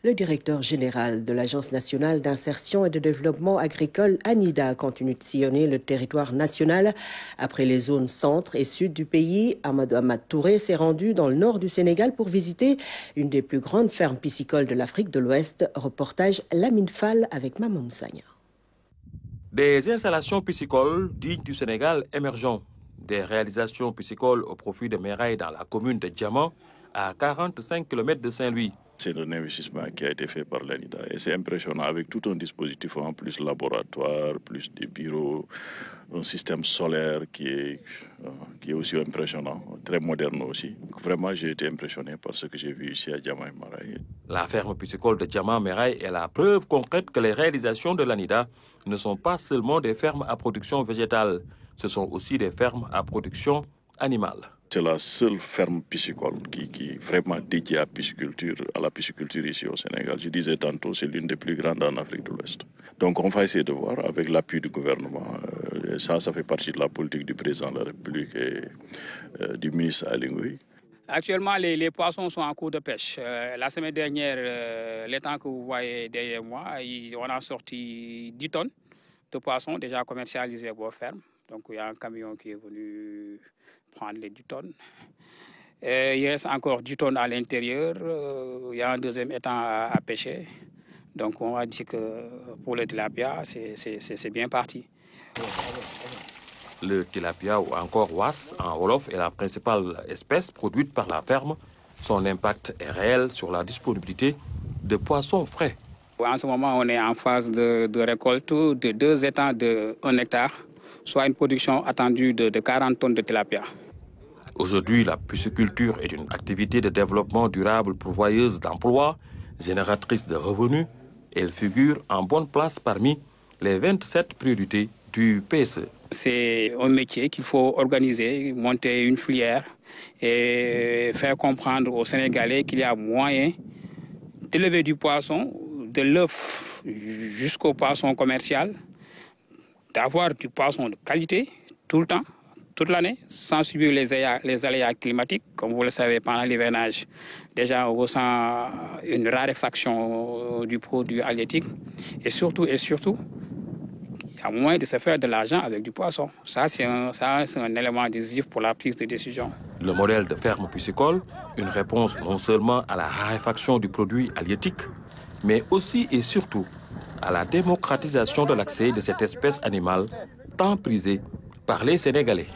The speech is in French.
Le directeur général de l'Agence nationale d'insertion et de développement agricole, ANIDA, continue de sillonner le territoire national. Après les zones centre et sud du pays, Amadou Ahmad Touré s'est rendu dans le nord du Sénégal pour visiter une des plus grandes fermes piscicoles de l'Afrique de l'Ouest. Reportage Lamine Fall avec Maman Moussagna. Des installations piscicoles dignes du Sénégal émergent. Des réalisations piscicoles au profit de Meraille dans la commune de Diamant, à 45 km de Saint-Louis. C'est un investissement qui a été fait par l'ANIDA et c'est impressionnant avec tout un dispositif en plus laboratoire, plus des bureaux, un système solaire qui est aussi impressionnant, très moderne aussi. Donc vraiment, j'ai été impressionné par ce que j'ai vu ici à Diamant et Meraille. La ferme piscicole de Diamant-Meraille est la preuve concrète que les réalisations de l'ANIDA ne sont pas seulement des fermes à production végétale, ce sont aussi des fermes à production animale. C'est la seule ferme piscicole qui est vraiment dédiée à la pisciculture ici au Sénégal. Je disais tantôt, c'est l'une des plus grandes en Afrique de l'Ouest. Donc on va essayer de voir avec l'appui du gouvernement. Ça fait partie de la politique du président de la République et du ministre Aly Ngouille. Actuellement, les poissons sont en cours de pêche. La semaine dernière, l'étang que vous voyez derrière moi, on a sorti 10 tonnes de poissons déjà commercialisés à vos fermes. Donc il y a un camion qui est venu prendre les 10 tonnes. Il reste encore 10 tonnes à l'intérieur. Il y a un deuxième étang à pêcher. Donc on va dire que pour le tilapia, c'est bien parti. Le tilapia ou encore was en wolof est la principale espèce produite par la ferme. Son impact est réel sur la disponibilité de poissons frais. En ce moment, on est en phase de récolte de 2 étangs de 1 hectare, soit une production attendue de 40 tonnes de tilapia. Aujourd'hui, la pisciculture est une activité de développement durable pourvoyeuse d'emplois, génératrice de revenus. Elle figure en bonne place parmi les 27 priorités du PSE. C'est un métier qu'il faut organiser, monter une filière et faire comprendre aux Sénégalais qu'il y a moyen d'élever du poisson, de l'œuf jusqu'au poisson commercial, d'avoir du poisson de qualité tout le temps, toute l'année, sans subir les aléas climatiques. Comme vous le savez, pendant l'hivernage, déjà on ressent une raréfaction du produit halieutique. Et surtout, il y a moyen de se faire de l'argent avec du poisson. Ça, c'est un élément décisif pour la prise de décision. Le modèle de ferme piscicole, une réponse non seulement à la raréfaction du produit halieutique, mais aussi et surtout à la démocratisation de l'accès de cette espèce animale tant prisée par les Sénégalais.